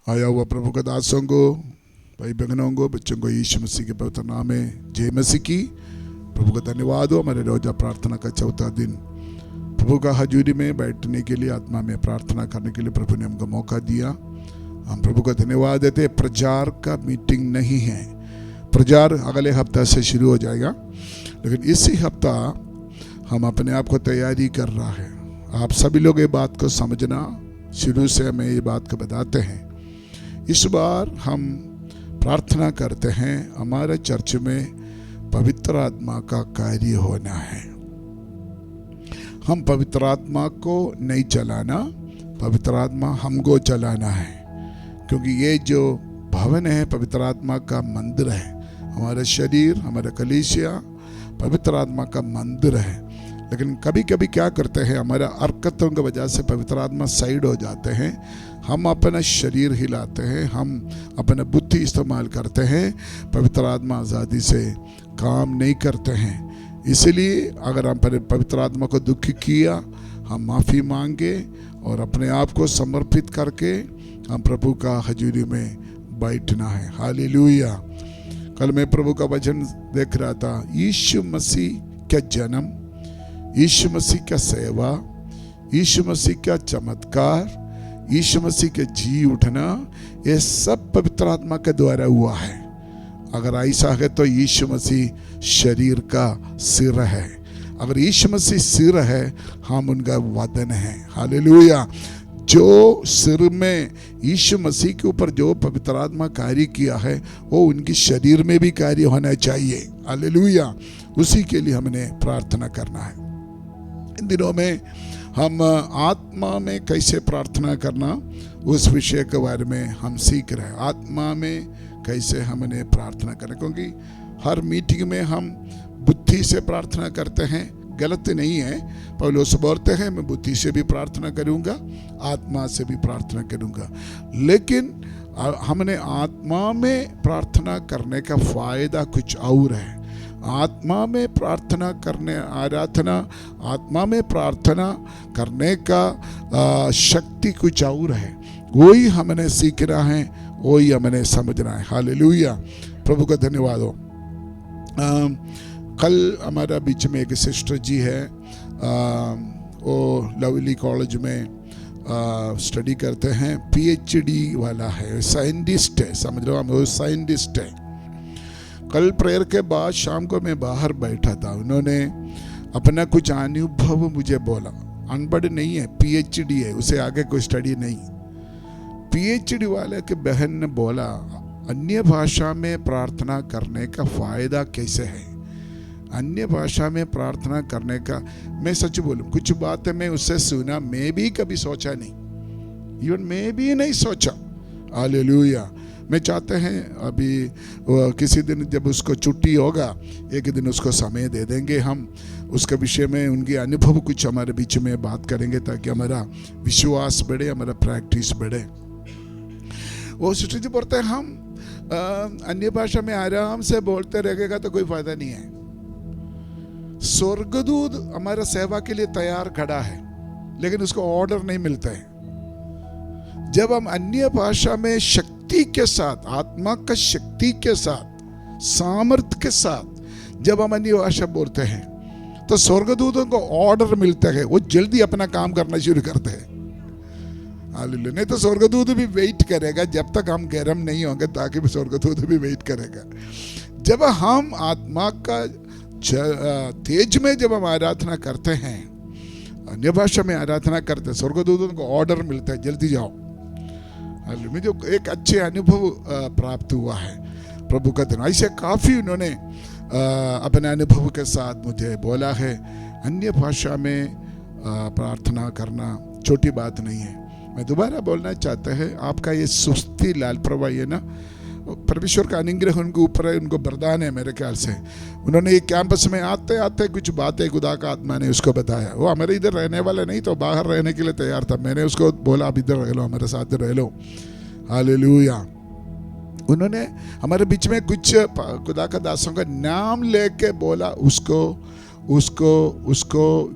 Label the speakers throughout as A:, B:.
A: आया हुआ प्रभु के दासों को, भाई बहनों को, बच्चों को यीशु मसीह के पवित्र नाम में जय मसीह की। प्रभु का धन्यवाद हो। हमारे रोजा प्रार्थना का चौथा दिन प्रभु का हजूरी में बैठने के लिए, आत्मा में प्रार्थना करने के लिए प्रभु ने हमको मौका दिया। हम प्रभु का धन्यवाद देते। प्रचार का मीटिंग नहीं है, प्रचार अगले हफ्ता से शुरू हो जाएगा, लेकिन इसी हफ्ता हम अपने आप को तैयारी कर रहा है। आप सभी लोग ये बात को समझना, शुरू से हमें ये बात को बताते हैं। इस बार हम प्रार्थना करते हैं हमारे चर्च में पवित्र आत्मा का कार्य होना है। हम पवित्र आत्मा को नहीं चलाना, पवित्र आत्मा हमको चलाना है, क्योंकि ये जो भवन है पवित्र आत्मा का मंदिर है। हमारा शरीर, हमारा कलीसिया पवित्र आत्मा का मंदिर है। लेकिन कभी कभी क्या करते हैं, हमारा हरकतों की वजह से पवित्र आत्मा साइड हो जाते हैं। हम अपना शरीर हिलाते हैं, हम अपना बुद्धि इस्तेमाल करते हैं, पवित्र आत्मा आज़ादी से काम नहीं करते हैं। इसलिए अगर हम पवित्र आत्मा को दुख किया, हम माफ़ी मांगे और अपने आप को समर्पित करके हम प्रभु का हजूरी में बैठना है। हालेलुया। कल मैं प्रभु का वचन देख रहा था। यीशु मसीह का जन्म, यीशु मसीह का सेवा, यीशु मसीह का चमत्कार, यीशु मसीह के जी उठना, ये सब पवित्र आत्मा के द्वारा हुआ है। अगर ऐसा है तो यीशु मसीह शरीर का सिर है। अगर यीशु मसीह सिर है, हम उनका वदन है। हालेलुया। जो सिर में यीशु मसीह के ऊपर जो पवित्र आत्मा कार्य किया है, वो उनकी शरीर में भी कार्य होना चाहिए। हालेलुया। उसी के लिए हमने प्रार्थना करना है। इन दिनों में हम आत्मा में कैसे प्रार्थना करना, उस विषय के बारे में हम सीख रहे हैं। आत्मा में कैसे हमने प्रार्थना करें, क्योंकि हर मीटिंग में हम बुद्धि से प्रार्थना करते हैं, गलत नहीं है। पौलुस बोलते हैं मैं बुद्धि से भी प्रार्थना करूंगा, आत्मा से भी प्रार्थना करूंगा। लेकिन हमने आत्मा में प्रार्थना करने का फायदा कुछ और है। आत्मा में प्रार्थना करने, आत्मा में प्रार्थना करने का शक्ति कुछ और है। वही हमने सीखना है, वही हमने समझना है। हालेलुया। प्रभु का धन्यवाद हो। कल हमारा बीच में एक सिस्टर जी है, वो लवली कॉलेज में स्टडी करते हैं, PhD वाला है, साइंटिस्ट है, समझ लो, वो साइंटिस्ट है। कल प्रेयर के बाद शाम को मैं बाहर बैठा था, उन्होंने अपना कुछ अनुभव मुझे बोला। अनपढ़ नहीं है, PhD है, उसे आगे कोई स्टडी नहीं। PhD वाले के बहन ने बोला अन्य भाषा में प्रार्थना करने का फायदा कैसे है। अन्य भाषा में प्रार्थना करने का, मैं सच बोलूं, कुछ बातें मैं उससे सुना, मैं भी कभी सोचा नहीं, इवन मैं भी नहीं सोचा। हालेलुया। मैं चाहते हैं अभी किसी दिन जब उसको छुट्टी होगा, एक दिन उसको समय दे देंगे, हम उसके विषय में उनके अनुभव कुछ हमारे बीच में बात करेंगे, ताकि हमारा विश्वास बढ़े, हमारा प्रैक्टिस बढ़े। वो सिस्टर जी बोलते हैं हम अन्य भाषा में आराम से बोलते रहेगा तो कोई फायदा नहीं है। स्वर्गदूत हमारा सेवा के लिए तैयार खड़ा है, लेकिन उसको ऑर्डर नहीं मिलता है। जब हम अन्य भाषा में शक्ति के साथ, आत्मा का शक्ति के साथ, सामर्थ्य के साथ जब हम अन्य भाषा बोलते हैं, तो स्वर्गदूतों को ऑर्डर मिलता है, वो जल्दी अपना काम करना शुरू करते हैं। हालेलुया। नहीं तो स्वर्गदूत भी वेट करेगा जब तक हम गर्म नहीं होंगे, ताकि स्वर्गदूत भी वेट करेगा। जब हम आत्मा का तेज में जब हम आराधना करते हैं, अन्य भाषा में आराधना करते हैं, स्वर्गदूतों को ऑर्डर मिलता है जल्दी जाओ। मुझे एक अच्छे अनुभव प्राप्त हुआ है प्रभु का दिन। ऐसे काफ़ी उन्होंने अपने अनुभव के साथ मुझे बोला है। अन्य भाषा में प्रार्थना करना छोटी बात नहीं है। मैं दोबारा बोलना चाहता है, आपका ये सुस्ती लाल प्रवाह है ना, परमेश्वर का अनुग्रह उनके ऊपर है, उनको वरदान है मेरे ख्याल से। उन्होंने ये कैंपस में आते आते कुछ बातें खुदा का आत्मा ने उसको बताया। वो हमारे इधर रहने वाला नहीं, तो बाहर रहने के लिए तैयार था। मैंने उसको बोला आप इधर रह लो, हमारे साथ रह लो। हालेलुया। उन्होंने हमारे बीच में कुछ खुदा का दासों का नाम लेके बोला, उसको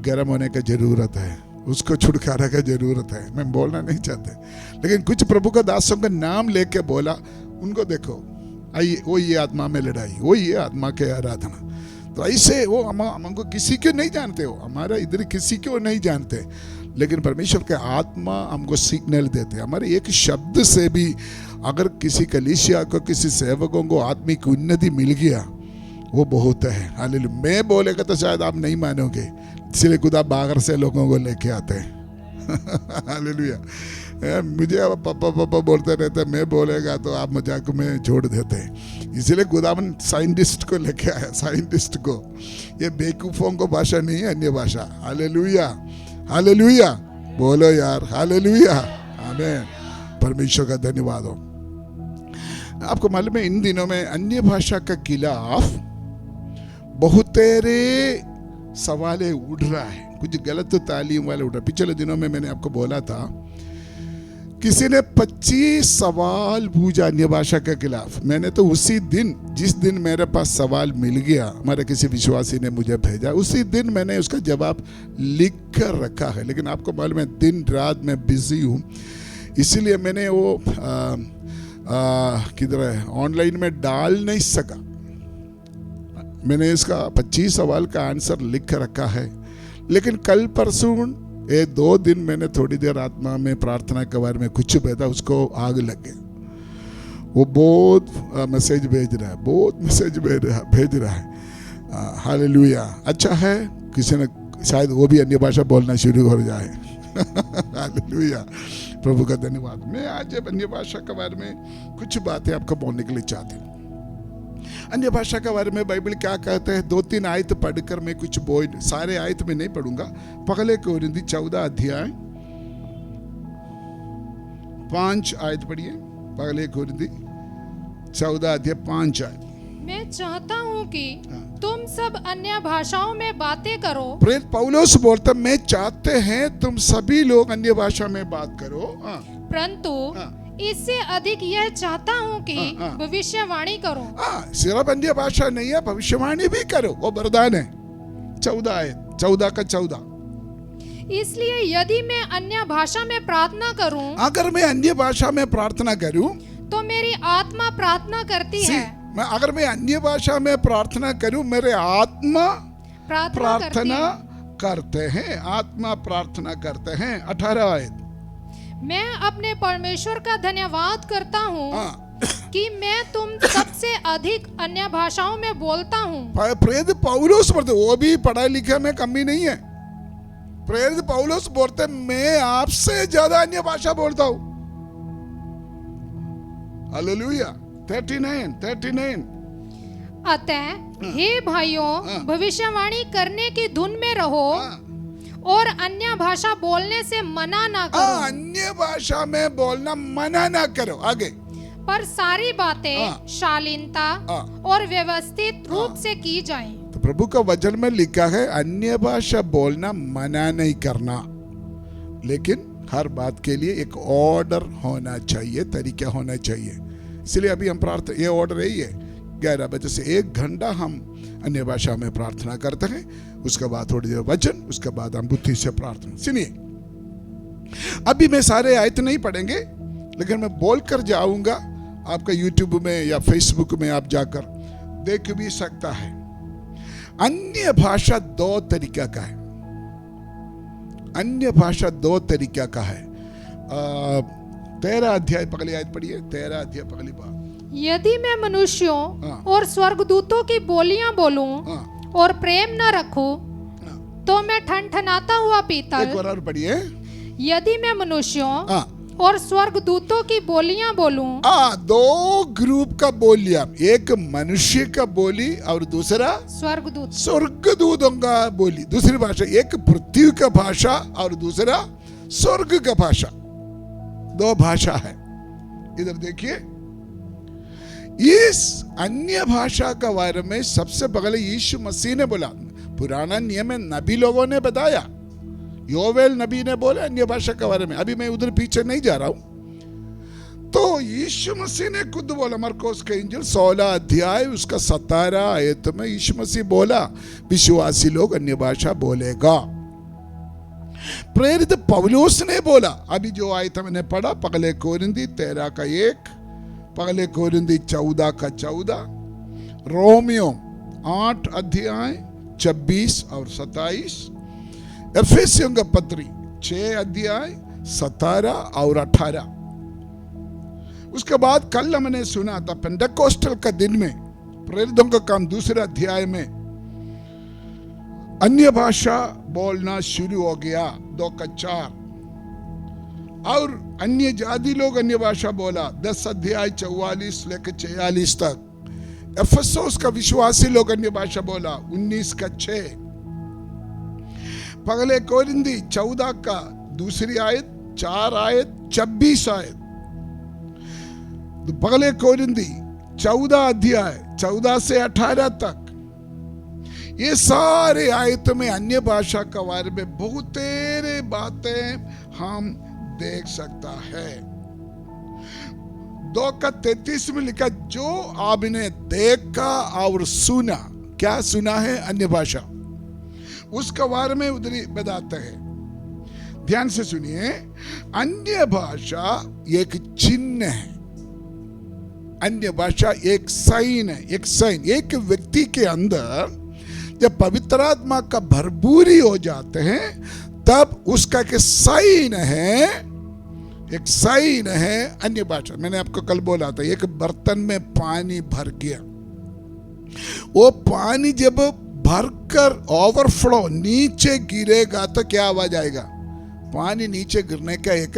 A: गर्म होने की जरूरत है। उसको छुटकारा का जरूरत है। मैं बोलना नहीं चाहते, लेकिन कुछ प्रभु का दासों का नाम लेके बोला, उनको देखो, आइए वो ये आत्मा में लड़ाई, वो ये आत्मा के आराधना। तो ऐसे वो हमको किसी को नहीं जानते, हो हमारा इधर किसी को नहीं जानते, लेकिन परमेश्वर के आत्मा हमको सिग्नल देते। हमारे एक शब्द से भी अगर किसी कलीसिया को, किसी सेवकों को आत्मिक उन्नति मिल गया, वो बहुत है। हालेलुया। मैं बोलेगा तो शायद आप नहीं मानोगे, इसलिए खुदा बाहर से लोगों को लेके आते हैं। हालेलुया। मुझे अब पापा पापा बोलते रहते, मैं बोलेगा तो आप मजाक में छोड़ देते हैं, इसलिए खुदावन साइंटिस्ट को लेके आया। साइंटिस्ट को, ये बेवकूफों को भाषा नहीं है, अन्य भाषा। हालेलुया, हालेलुया, बोलो यार, हालेलुया, आमीन। परमेश्वर का धन्यवाद हो। आपको मालूम है इन दिनों में अन्य भाषा के खिलाफ बहुत तेरे सवाल उड़ रहा है, कुछ गलत तालीम वाले उड़ रहा है। पिछले दिनों में मैंने आपको बोला था, किसी ने 25 सवाल पूछा अन्य भाषा के खिलाफ। मैंने तो उसी दिन, जिस दिन मेरे पास सवाल मिल गया, हमारे किसी विश्वासी ने मुझे भेजा, उसी दिन मैंने उसका जवाब लिख कर रखा है। लेकिन आपको मालूम है दिन रात मैं बिजी हूँ, इसीलिए मैंने वो किधर है, ऑनलाइन में डाल नहीं सका। मैंने इसका 25 सवाल का आंसर लिख कर रखा है, लेकिन कल परसों ये 2 दिन मैंने थोड़ी देर आत्मा में प्रार्थना के बारे में कुछ भेजा, उसको आग लग गया। वो बहुत मैसेज भेज रहा है, बहुत मैसेज भेज रहा है। हालेलुया। अच्छा है, किसी ने शायद वो भी अन्य भाषा बोलना शुरू हो जाए। हालेलुया, प्रभु का धन्यवाद। मैं आज अन्य भाषा के बारे में कुछ बातें आपको बोलने के लिए चाहती हूँ। अन्य भाषा के बारे में बाइबल क्या कहते हैं, 2-3 आयत पढ़कर मैं कुछ बोल, सारे आयत में नहीं पढ़ूंगा। पहले कोरिन्थी 14 अध्याय 5 आयत पढ़िए। पहले कोरिन्थी 14 अध्याय 5 आयत।
B: मैं चाहता हूँ कि तुम सब अन्य भाषाओं में बातें करो।
A: प्रेरित पौलुस बोलता, मैं चाहते हैं तुम सभी लोग अन्य भाषा में बात करो,
B: परंतु इससे अधिक यह चाहता हूँ कि भविष्यवाणी करो।
A: सिर्फ अन्य भाषा नहीं है, भविष्यवाणी भी करो, वो वरदान है। 14 का 14।
B: इसलिए यदि मैं अन्य भाषा में प्रार्थना करूं,
A: अगर मैं अन्य भाषा में प्रार्थना करूं,
B: तो मेरी आत्मा प्रार्थना करती है।
A: अगर मैं अन्य भाषा में प्रार्थना करूं, मेरे आत्मा प्रार्थना करते हैं, आत्मा प्रार्थना करते हैं। 18 आयत।
B: मैं अपने परमेश्वर का धन्यवाद करता हूँ कि मैं तुम सबसे अधिक अन्य भाषाओं में बोलता हूँ।
A: प्रेरित पौलुस बोलते, वो भी पढ़ा लिखा में कमी नहीं है। प्रेरित पौलुस बोलते, मैं आपसे ज्यादा अन्य भाषा बोलता हूँ। हालेलुया। 39।
B: अतः हे भाइयों, भविष्यवाणी करने की धुन में रहो और अन्य भाषा बोलने से मना ना करो।
A: अन्य भाषा में बोलना मना ना करो। आगे।
B: पर सारी बातें शालीनता और व्यवस्थित रूप से की जाएं।
A: तो प्रभु का वचन में लिखा है अन्य भाषा बोलना मना नहीं करना, लेकिन हर बात के लिए एक ऑर्डर होना चाहिए, तरीका होना चाहिए। इसलिए अभी हम प्रार्थना, ये ऑर्डर यही है, 11 बजे से 1 घंटा हम अन्य भाषा में प्रार्थना करते हैं, उसके बाद थोड़ी देर वचन, उसके बाद हम बुद्धि से प्रार्थना। सुनिए, अभी मैं सारे आयत नहीं पढ़ेंगे, लेकिन मैं बोलकर जाऊंगा। आपका यूट्यूब में या फेसबुक में आप जाकर देख भी सकता है। अन्य भाषा 2 तरीका का है। अन्य भाषा 2 तरीका का है। 13 अध्याय पहली आयत पढ़िए। 13 अध्याय पहली बात।
B: यदि मैं मनुष्यों और स्वर्गदूतों की बोलियां बोलूं और प्रेम न रखूं, तो मैं ठनठनाता हुआ पीतल।
A: एक और पढ़िए।
B: यदि मैं मनुष्यों और स्वर्गदूतों की बोलियां बोलूं।
A: 2 ग्रुप का बोलियां, एक मनुष्य का बोली और दूसरा स्वर्गदूतों का बोली। दूसरी भाषा, एक पृथ्वी का भाषा और दूसरा स्वर्ग का भाषा। 2 भाषा है। इधर देखिए, इस अन्य भाषा का बारे में सबसे पहले यीशु मसीह ने बोला। पुराना नियम में नबी लोगों ने बताया, योवेल नबी ने बोला अन्य भाषा के बारे में। अभी मैं उधर पीछे नहीं जा रहा हूं। तो यीशु मसीह ने खुद बोला, मरकोस का इंजिल 16 अध्याय उसका 17 आयत में यीशु मसीह बोला, विश्वासी लोग अन्य भाषा बोलेगा। प्रेरित पौलुस ने बोला, अभी जो आयत मैंने पढ़ा, पहले कोरिंदी 13:1, पहले कोरिंदी 14:14, रोमियो 8:26 और 27, एफेसियों का पत्री 6:17 और 18। उसके बाद कल हमने सुना था पेंटेकोस्टल का दिन में प्रेरितों का काम 2 अध्याय में अन्य भाषा बोलना शुरू हो गया 2:4, और अन्य जाति लोग अन्य भाषा बोला 10 अध्याय 44 लेकर 46 तक। एफेसोस का विश्वासी लोग अन्य भाषा बोला 19:6। पहले कोरिंदी 14 का 2 आयत 4 आयत 26 आयत। तो पहले कोरिंदी 14 अध्याय 14 से 18 तक, ये सारे आयत में अन्य भाषा के बारे में बहुत तेरे बातें हम देख सकता है। 2:33 में लिखा, जो आपने देखा और सुना। क्या सुना है? अन्य भाषा। उसके बारे में उधर बताते हैं, ध्यान से सुनिए। अन्य भाषा एक चिन्ह है, अन्य भाषा एक साइन है, एक साइन। एक व्यक्ति के अंदर जब पवित्र आत्मा का भरपूरी हो जाते हैं तब उसका एक साइन है, एक साइन है अन्य भाषा। मैंने आपको कल बोला था, एक बर्तन में पानी भर गया, वो पानी जब भरकर ओवरफ्लो नीचे गिरेगा तो क्या आवाज आएगा? पानी नीचे गिरने का एक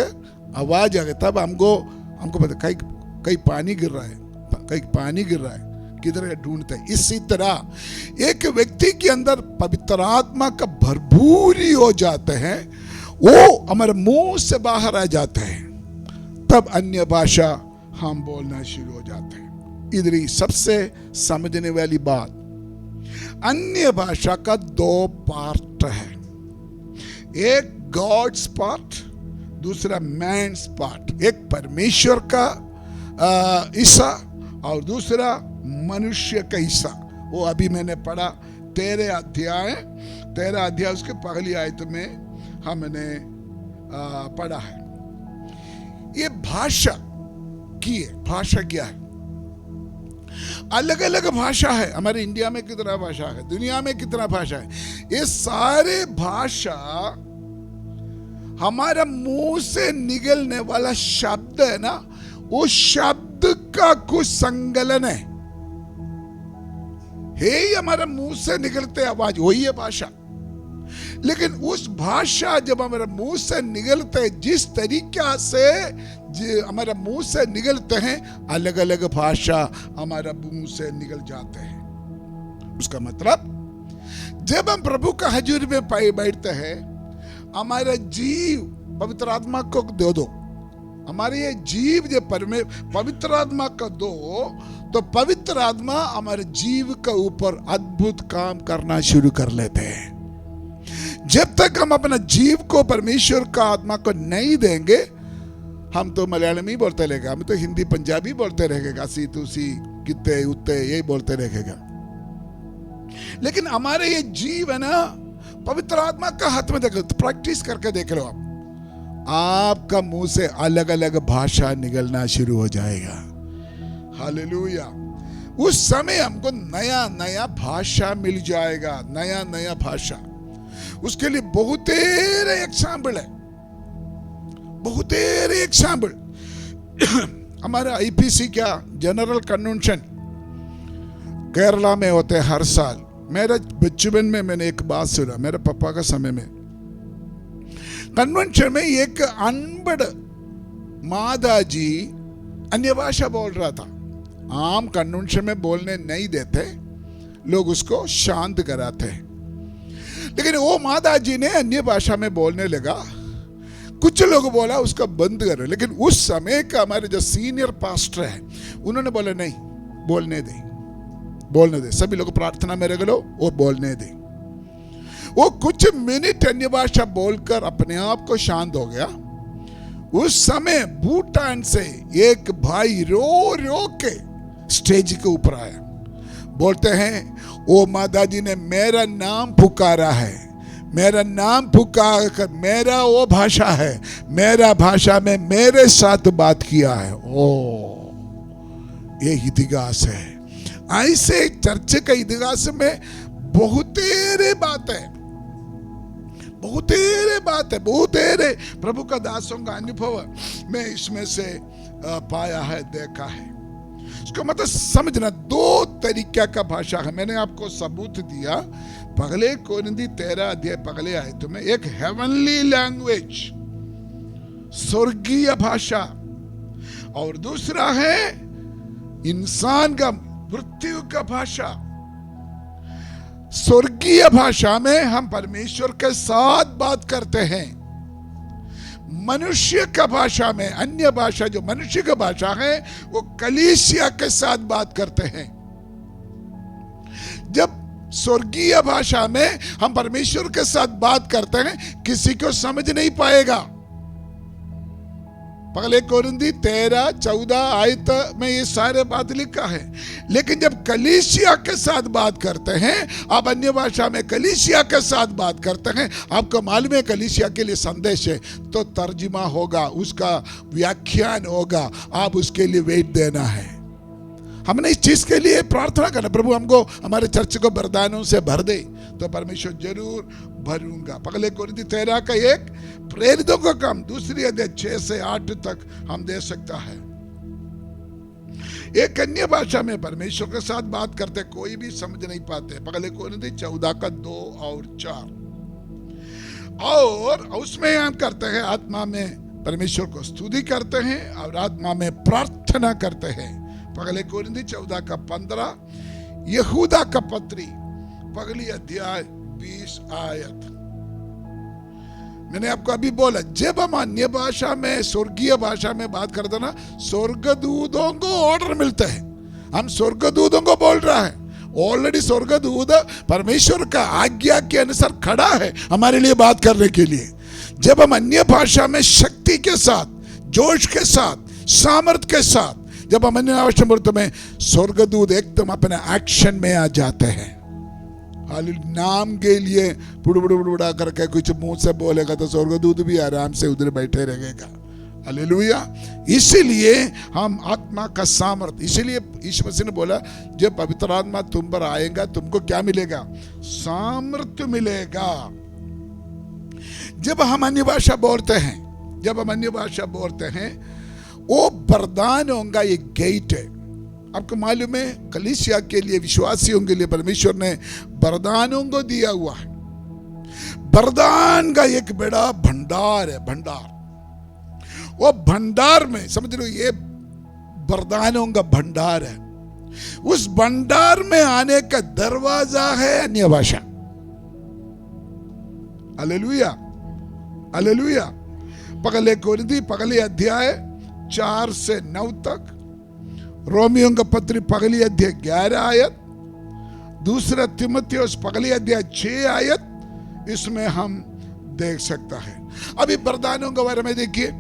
A: आवाज आएगा। तब हमको पता कहीं पानी गिर रहा है, कहीं पानी गिर रहा है, किधर है ढूंढते हैं। इसी तरह एक व्यक्ति के अंदर पवित्र आत्मा का भरपूरी हो जाते हैं, वो हमारे मुंह से बाहर आ जाते हैं, तब अन्य भाषा हम बोलना शुरू हो जाते हैं। इधर ही सबसे समझने वाली बात, अन्य भाषा का 2 पार्ट है, एक गॉड्स पार्ट, दूसरा मैन्स पार्ट। एक परमेश्वर का हिस्सा और दूसरा मनुष्य का हिस्सा। वो अभी मैंने पढ़ा 13 अध्याय उसके पहली आयत में हमने पढ़ा है। ये भाषा की है। भाषा क्या है? अलग अलग भाषा है। हमारे इंडिया में कितना भाषा है, दुनिया में कितना भाषा है, ये सारे भाषा हमारा मुंह से निकलने वाला शब्द है ना, वो शब्द का कुछ संकलन है। हे हमारा मुंह से निकलते आवाज, वही है भाषा। लेकिन उस भाषा जब हमारे मुंह से निकलते हैं, जिस तरीका से हमारे मुंह से निकलते हैं, अलग अलग भाषा हमारा मुंह से निकल जाते हैं। उसका मतलब जब हम प्रभु का हजूर में बैठते हैं, हमारा जीव पवित्र आत्मा को दो। हमारे ये जीव जब पवित्र आत्मा का दो, तो पवित्र आत्मा हमारे जीव के ऊपर अद्भुत काम करना शुरू कर लेते हैं। जब तक हम अपना जीव को परमेश्वर का आत्मा को नहीं देंगे, हम तो मलयालम ही बोलते रहेगा, हम तो हिंदी पंजाबी बोलते रहेगा, सी तुसी किते उते यही बोलते रहेगा। लेकिन हमारे ये जीव है ना, पवित्र आत्मा का हाथ में देखो, तो प्रैक्टिस करके देख लो आपका मुंह से अलग अलग भाषा निकलना शुरू हो जाएगा। हालेलुया। उस समय हमको नया नया भाषा मिल जाएगा, नया नया भाषा। उसके लिए बहुत एग्जाम्पल है, बहुत एग्जाम्पल। हमारा आईपीसी क्या जनरल कन्वेंशन केरला में होते हैं हर साल। मेरे बचपन में मैंने एक बात सुना, मेरे पापा का समय में कन्वेंशन में एक अनपढ़ मादा जी अन्य भाषा बोल रहा था। आम कन्वेंशन में बोलने नहीं देते, लोग उसको शांत कराते हैं। लेकिन वो मादा जी ने अन्य भाषा में बोलने लगा। कुछ लोग बोला उसका बंद करो, लेकिन उस समय का हमारे जो सीनियर पास्टर है, उन्होंने बोला नहीं, बोलने दे, बोलने दे। सभी लोग प्रार्थना में रख लो, वो बोलने दे। वो कुछ मिनट अन्य भाषा बोलकर अपने आप को शांत हो गया। उस समय भूटान से एक भाई रो रो के स्टेज के ऊपर आया। बोलते हैं, ओ माता जी ने मेरा नाम पुकारा है, मेरा नाम पुकार कर, मेरा वो भाषा है, मेरा भाषा में मेरे साथ बात किया है। ओ ये इतिहास है। ऐसे चर्च का इतिहास में बहुतेरे बात है, बहुतेरे बात है, बहुतेरे प्रभु का दासों का अनुभव मैं इसमें से पाया है, देखा है। इसको मतलब समझना, दो तरीके का भाषा है। मैंने आपको सबूत दिया पहले कोरिन्थी 13 अध्याय पहले आयत में, एक हेवनली लैंग्वेज, स्वर्गीय भाषा, और दूसरा है इंसान का मृत्यु का भाषा। स्वर्गीय भाषा में हम परमेश्वर के साथ बात करते हैं। मनुष्य का भाषा में, अन्य भाषा जो मनुष्य का भाषा है, वो कलीसिया के साथ बात करते हैं। जब स्वर्गीय भाषा में हम परमेश्वर के साथ बात करते हैं, किसी को समझ नहीं पाएगा। पहले कोरिन्थी 13-14 आयत में ये सारे बात लिखा है। लेकिन जब कलीसिया के साथ बात करते हैं, आप अन्य भाषा में कलीसिया के साथ बात करते हैं, आपको मालूम है कलीसिया के लिए संदेश है, तो तर्जुमा होगा, उसका व्याख्यान होगा, आप उसके लिए वेट देना है। हमने इस चीज के लिए प्रार्थना करना, प्रभु हमको हमारे चर्च को वरदानों से भर दे, तो परमेश्वर जरूर भरूंगा। पहले कोरिन्थी 13 का एक प्रेरितों का काम, दूसरी अध्याय 6 से 8 तक हम दे सकता है। एक अन्य भाषा में परमेश्वर के साथ बात करते, कोई भी समझ नहीं पाते। पहले कोरिन्थी 14 का 2 और 4, और उसमें हम करते हैं आत्मा में परमेश्वर को स्तुति करते हैं और आत्मा में प्रार्थना करते हैं। पहले कोरिन्थी 14 का 15, यहूदा का पत्री पहली अध्याय 20 आयत। मैंने आपको अभी बोला, जब हम अन्य भाषा में, स्वर्गीय भाषा में बात करते ना, स्वर्गदूतों को ऑर्डर मिलता है। हम स्वर्गदूतों को बोल रहा है, ऑलरेडी स्वर्गदूत परमेश्वर का आज्ञा के अनुसार खड़ा है हमारे लिए बात करने के लिए। जब हम अन्य भाषा में शक्ति के साथ, जोश के साथ, सामर्थ्य के साथ जब हम अन्य भाषा बोलते में, स्वर्गदूत एकदम अपने एक्शन में आ जाते हैं। नाम के लिए बुड़बुड़ा करके कुछ मुंह से बोलेगा तो स्वर्गदूत भी आराम से उधर बैठे रहेगा। हालेलुया। इसीलिए हम आत्मा का सामर्थ्य, इसीलिए यीशु मसीह ने बोला, जब पवित्र आत्मा तुम पर आएगा तुमको क्या मिलेगा? सामर्थ्य मिलेगा। जब हम अन्य भाषा बोलते हैं, जब हम अन्य भाषा बोलते हैं, वो वरदानों का एक गेट है। आपको मालूम है कलीसिया के लिए, विश्वासियों के लिए परमेश्वर ने वरदानों को दिया हुआ है। वरदान का एक बड़ा भंडार है, भंडार। वो भंडार में समझ लो, ये वरदानों का भंडार है। उस भंडार में आने का दरवाजा है अन्य भाषा। Hallelujah, hallelujah. पहले कोरिन्थी पहले अध्याय 4 से 9 तक, रोमियों का पत्री पहली अध्याय 11 आयत, दूसरा तीमुथियुस पहली अध्याय 6 आयत, इसमें हम देख सकता है। अभी वरदानों के बारे में देखिए,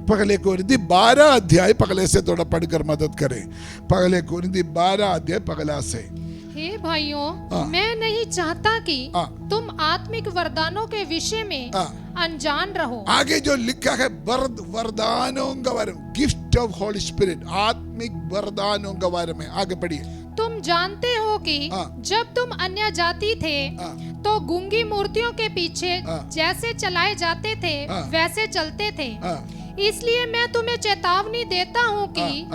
A: पहले कोरिन्थी 12 अध्याय पहले से थोड़ा पढ़कर मदद करें। पहले कोरिन्थी 12 अध्याय पहला से।
B: हे भाइयों, मैं नहीं चाहता कि तुम आत्मिक वरदानों के विषय में अनजान रहो। आगे जो लिखा है वरदानों के बारे में, गिफ्ट ऑफ होली स्पिरिट, आत्मिक वरदानों के बारे में, आगे पढ़िए। तुम जानते हो कि जब तुम अन्य जाति थे तो गूंगी मूर्तियों के पीछे जैसे चलाए जाते थे वैसे चलते थे। इसलिए मैं तुम्हें चेतावनी देता हूँ कि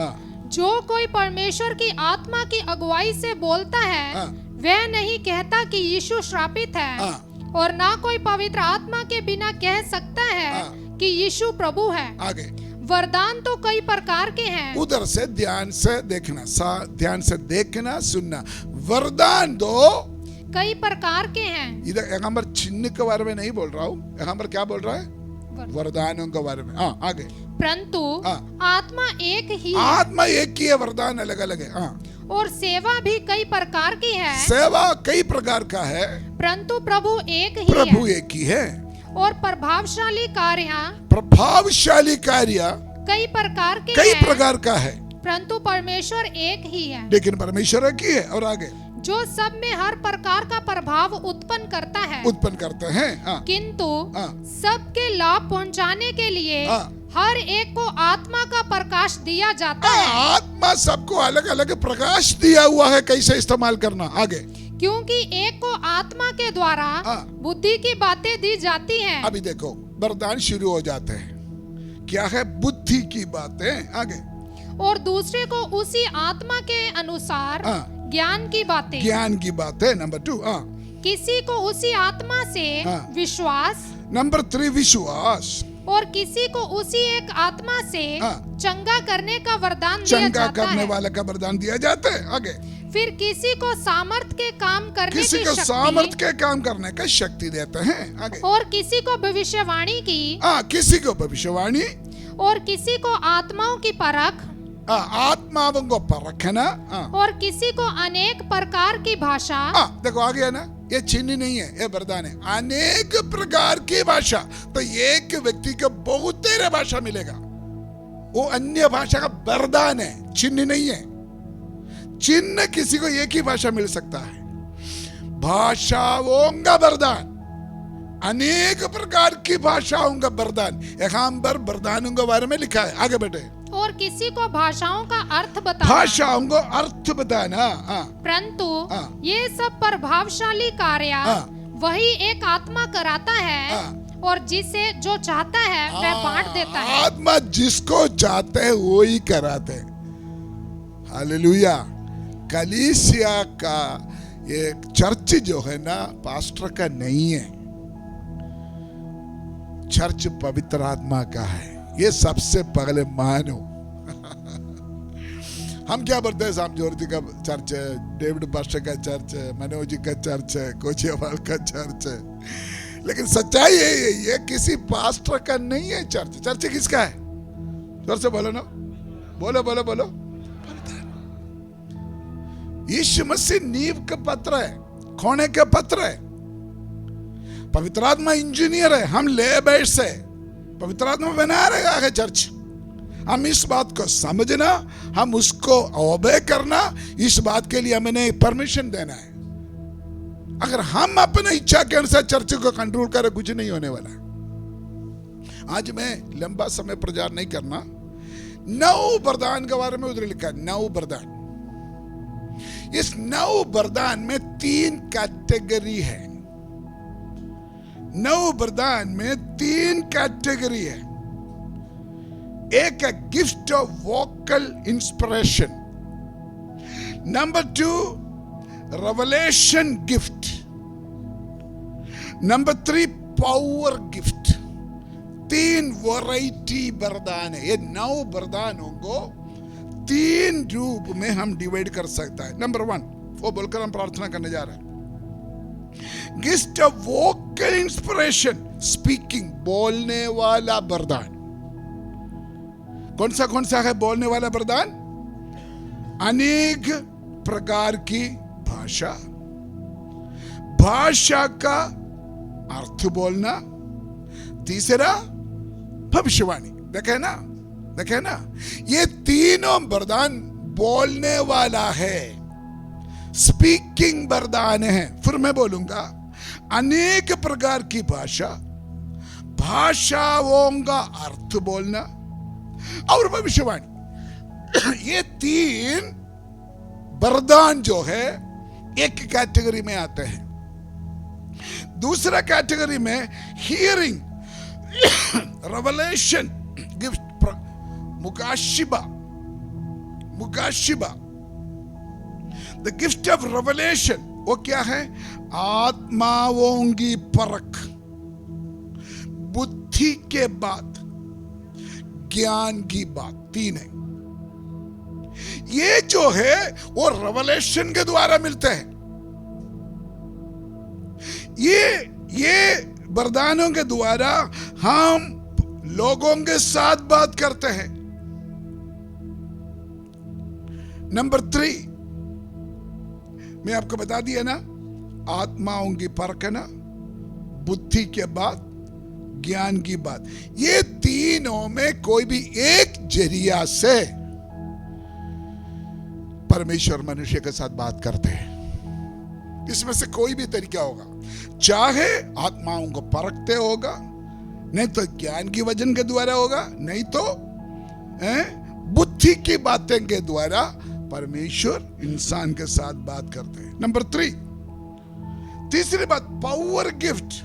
B: जो कोई परमेश्वर की आत्मा की अगुवाई से बोलता है, वह नहीं कहता कि यीशु श्रापित है, और ना कोई पवित्र आत्मा के बिना कह सकता है कि यीशु प्रभु है। आगे वरदान तो कई प्रकार के हैं। उधर से ध्यान से देखना, ध्यान से देखना, सुनना। वरदान तो कई प्रकार के हैं। इधर यहाँ पर चिन्ह के बारे में नहीं बोल रहा हूँ, यहाँ पर क्या बोल रहा है? वरदानों के बारे में। आगे। परंतु आत्मा एक ही है। आत्मा एक ही है, वरदान अलग अलग है। और सेवा भी कई प्रकार की है। सेवा कई प्रकार का है, परंतु प्रभु एक ही है। प्रभु एक ही है। और प्रभावशाली कार्य कई प्रकार के, कई प्रकार का है, परंतु परमेश्वर एक ही है। लेकिन परमेश्वर एक ही है। और आगे, जो सब में हर प्रकार का प्रभाव उत्पन्न करते हैं हाँ।
A: किंतु
B: सबके लाभ पहुंचाने के लिए हर एक को आत्मा का प्रकाश दिया जाता है।
A: आत्मा सबको अलग अलग प्रकाश दिया हुआ है, कैसे इस्तेमाल करना। आगे,
B: क्योंकि एक को आत्मा के द्वारा बुद्धि की बातें दी जाती हैं।
A: अभी देखो वरदान शुरू हो जाते हैं, क्या है? बुद्धि की बातें। आगे,
B: और दूसरे को उसी आत्मा के अनुसार ज्ञान की बातें।
A: नंबर 2,
B: किसी को उसी आत्मा से विश्वास।
A: नंबर 3, विश्वास।
B: और किसी को उसी एक आत्मा से चंगा करने का वरदान दिया जाता है।
A: चंगा करने वाला का वरदान दिया जाता है। आगे,
B: फिर किसी को सामर्थ के काम करने
A: किसी को सामर्थ के काम करने का शक्ति देते हैं। आगे,
B: और किसी को भविष्यवाणी की।
A: किसी को भविष्यवाणी।
B: और किसी को आत्माओं की परख।
A: आत्माओं को परखना।
B: और किसी को अनेक प्रकार की भाषा।
A: देखो आगे है ना, ये चिन्ह नहीं है, ये वरदान है। अनेक प्रकार की भाषा, तो एक व्यक्ति को बहुत तेरे भाषा मिलेगा, वो अन्य भाषा का वरदान है, चिन्ह नहीं है। चिन्ह किसी को एक ही भाषा मिल सकता है, भाषाओं का वरदान, अनेक प्रकार की भाषाओं का वरदान। यहाँ पर वरदानों के बारे में लिखा है। आगे बढ़े।
B: और किसी को भाषाओं का अर्थ बताना।
A: भाषाओं को अर्थ बताना।
B: परंतु ये सब प्रभावशाली कार्य वही एक आत्मा कराता है, और जिसे जो चाहता है वह बांट देता है।
A: आत्मा जिसको चाहते है वो ही कराते हैं। हालेलुया। कलीसिया का ये चर्च जो है ना, पास्टर का नहीं है, चर्च पवित्र आत्मा का है। ये सबसे पहले मानो। हम क्या बोलते हैं, साम जोरती का चर्च है, डेविड पास्टर का चर्च है, मनोज जी का चर्च है, कोचियावाल का चर्च है, लेकिन सच्चाई है ये किसी पास्टर का नहीं है। चर्च किसका है? जोर से बोलो ना, बोलो बोलो बोलो। यीशु मसीह नींव का पत्र है, खोने के पत्र है। पवित्र आत्मा इंजीनियर है, हम लेबर्स है। पवित्र आत्मा बना रहेगा है चर्च। हम इस बात को समझना, हम उसको ओबे करना, इस बात के लिए हमें परमिशन देना है। अगर हम अपने इच्छा के अनुसार चर्च को कंट्रोल करें, कुछ नहीं होने वाला। आज मैं लंबा समय प्रचार नहीं करना। 9 वरदान के बारे में उधर लिखा है, 9 वरदान। इस 9 वरदान में 3 कैटेगरी है। 9 वरदान में 3 कैटेगरी है। एक है gift of vocal inspiration, number 2 revelation gift, number 3 power gift. 3 variety वरदान है। ये 9 वरदानों को 3 रूप में हम डिवाइड कर सकता है। नंबर 1 वो बोलकर हम प्रार्थना करने जा रहे हैं। Gift of vocal inspiration, speaking, बोलने वाला वरदान। कौन सा है बोलने वाला वरदान? अनेक प्रकार की भाषा, भाषा का अर्थ बोलना। तीसरा भविष्यवाणी। देखे ना, ये तीनों वरदान बोलने वाला है, स्पीकिंग वरदान है। फिर मैं बोलूंगा अनेक प्रकार की भाषा, भाषाओं का अर्थ बोलना और भविष्यवाणी। ये 3 वरदान जो है एक कैटेगरी में आते हैं। दूसरा कैटेगरी में हियरिंग, रेवलेशन गिफ्ट, मुकाशिबा। द गिफ्ट ऑफ रेवलेशन वो क्या है? आत्माओं की परख, बुद्धि के बात, ज्ञान की बात। 3 है। ये जो है वो रेवलेशन के द्वारा मिलते हैं। ये वरदानों के द्वारा हम लोगों के साथ बात करते हैं। नंबर 3 मैं आपको बता दिया ना, आत्माओं की परखना, बुद्धि के बात, ज्ञान की बात। ये तीनों में कोई भी एक जरिया से परमेश्वर मनुष्य के साथ बात करते हैं। इसमें से कोई भी तरीका होगा, चाहे आत्माओं को परखते होगा, नहीं तो ज्ञान की वचन के द्वारा होगा, नहीं तो बुद्धि की बातें के द्वारा परमेश्वर इंसान के साथ बात करते हैं। नंबर 3, तीसरी बात, power gift,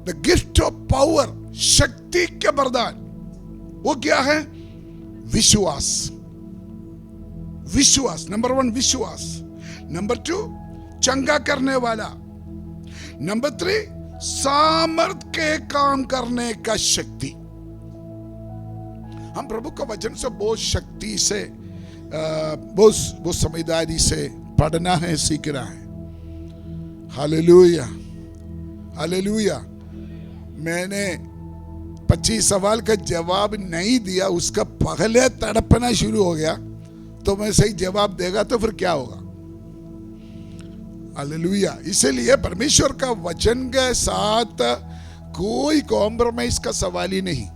A: the gift of power, शक्ति के वरदान। वो क्या है? विश्वास। विश्वास, नंबर 1 विश्वास, नंबर 2 चंगा करने वाला, नंबर 3 सामर्थ के काम करने का शक्ति। हम प्रभु का वचन से बहुत शक्ति से, बहुत समझदारी से पढ़ना है, सीखना है। Hallelujah, hallelujah. मैंने 25 सवाल का जवाब नहीं दिया, उसका पहले तड़पना शुरू हो गया, तो मैं सही जवाब देगा तो फिर क्या होगा? हालेलुया। इसलिए परमेश्वर का वचन के साथ कोई कॉम्प्रोमाइज का सवाल ही नहीं।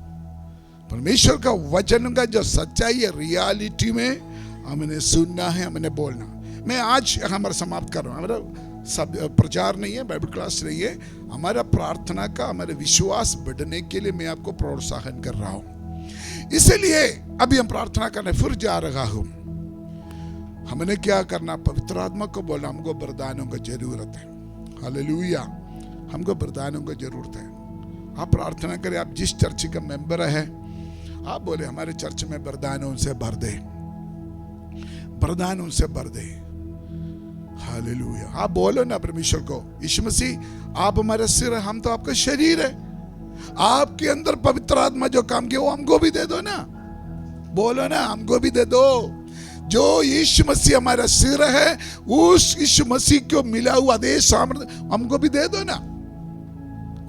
A: परमेश्वर का वचन का जो सच्चाई है, रियलिटी में हमने सुनना है, हमने बोलना। मैं आज हमारा समाप्त कर रहा हूँ। हमारा सब प्रचार नहीं है, बाइबल क्लास नहीं है, हमारा प्रार्थना का, हमारे विश्वास बढ़ने के लिए मैं आपको प्रोत्साहन कर रहा हूँ। इसलिए अभी हम प्रार्थना करने फिर जा रहा हूँ। हमने क्या करना? पवित्र आत्मा को बोला, हमको वरदानों की जरूरत है। हालेलुया, हमको वरदानों की जरूरत है। आप प्रार्थना करें, आप जिस चर्च का मेंबर है, आप बोले हमारे चर्च में वरदानों से भर दे, वरदानों से भर दे। हालेलुया। आप बोलो ना परमेश्वर को, यीशु मसीह आप हमारा सिर है, हम तो आपका शरीर है, आपके अंदर पवित्र आत्मा जो काम किया वो हमको भी दे दो ना। बोलो ना, हमको भी दे दो। जो यीशु मसीह हमारा सिर है, उस यीशु मसीह को मिला हुआ आदेश हमको भी दे दो ना।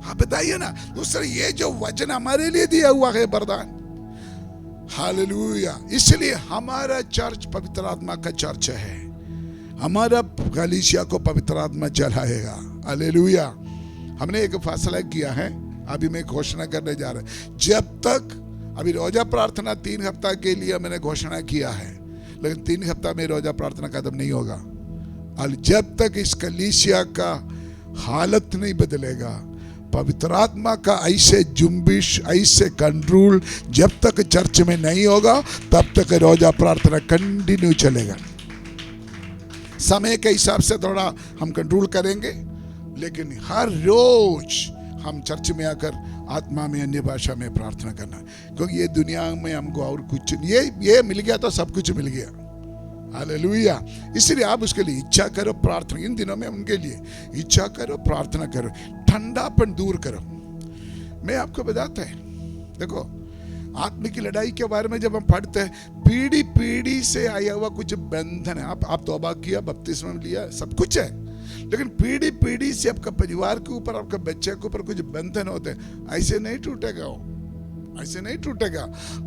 A: आप बताइए ना। दूसरा, ये जो वचन हमारे लिए दिया हुआ है वरदान, हालेलुया। इसलिए हमारा चर्च पवित्र आत्मा का चर्च है। हमारा कलीसिया को पवित्र आत्मा चलाएगा। हालेलुया। हमने एक फैसला किया है, अभी मैं घोषणा करने जा रहा हूं। जब तक, अभी रोजा प्रार्थना 3 हफ्ता के लिए मैंने घोषणा किया है, लेकिन 3 हफ्ता में रोजा प्रार्थना खत्म नहीं होगा। और जब तक इस कलीसिया का हालत नहीं बदलेगा, पवित्र आत्मा का ऐसे जुम्बिश, ऐसे कंट्रोल जब तक चर्च में नहीं होगा, तब तक रोजा प्रार्थना कंटिन्यू चलेगा। समय के हिसाब से थोड़ा हम कंट्रोल करेंगे, लेकिन हर रोज हम चर्च में आकर आत्मा में, अन्य भाषा में प्रार्थना करना, क्योंकि ये दुनिया में हमको और कुछ, ये मिल गया तो सब कुछ मिल गया। हालेलुया। इसलिए आप उसके लिए इच्छा करो, प्रार्थना। इन दिनों में उनके लिए इच्छा करो, प्रार्थना करो, ठंडापन दूर करो। मैं आपको बताता है, देखो आत्मिक लड़ाई के बारे में जब हम पढ़ते हैं, पीढ़ी पीढ़ी से आया हुआ कुछ बंधन है। आप तौबा किया, बपतिस्मा लिया, सब कुछ है, लेकिन पीढ़ी पीढ़ी से आपका परिवार के ऊपर, आपके बच्चे के ऊपर कुछ बंधन होते हैं। ऐसे नहीं टूटेगा वो, ऐसे नहीं टूटेगा।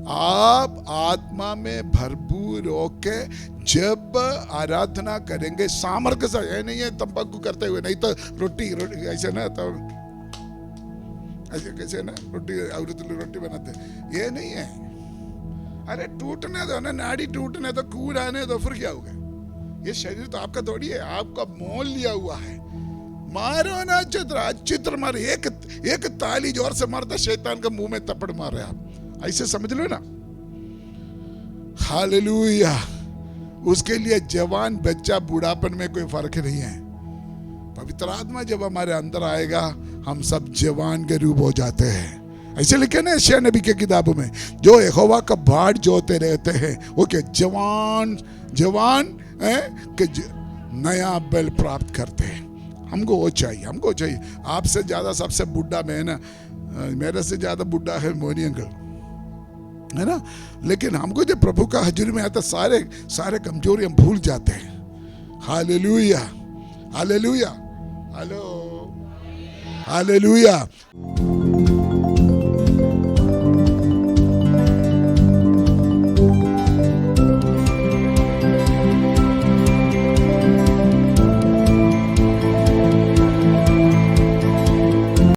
A: आप आत्मा में भरपूर होके जब आराधना करेंगे सामर्थ्य से, ये नहीं है तंबाकू करते हुए, नहीं तो रोटी ऐसे ना, तो ऐसे कैसे ना रोटी बनाते, ये नहीं है। अरे टूटने दो ना, नाड़ी टूटने दो, कूद आने दो, फिर क्या होगा? ये शरीर तो आपका थोड़ी है, आपका मोल लिया हुआ है। मारो ना चित्र मारो, एक ताली जोर से मारता, शैतान का मुंह में तपड़ मार रहे आप, ऐसे समझ लो ना। हालेलुया। उसके लिए जवान, बच्चा, बूढ़ापन में कोई फर्क नहीं है। पवित्र आत्मा जब हमारे अंदर आएगा, हम सब जवान के रूप हो जाते हैं। ऐसे लिखे ना यशायाह नबी के किताबों में, जो यहोवा का भाड़ जोते रहते हैं वो क्या जवान के नया बल प्राप्त करते हैं। हमको वो चाहिए, हमको चाहिए। आपसे ज्यादा सबसे बुढ़ा मैं है ना, मेरे से ज्यादा बुढ़ा है मोनी अंकल, है ना। लेकिन हमको जब प्रभु का हजूरी में आता, सारे कमजोरी हम भूल जाते हैं। Hallelujah, hallelujah, hello, hallelujah.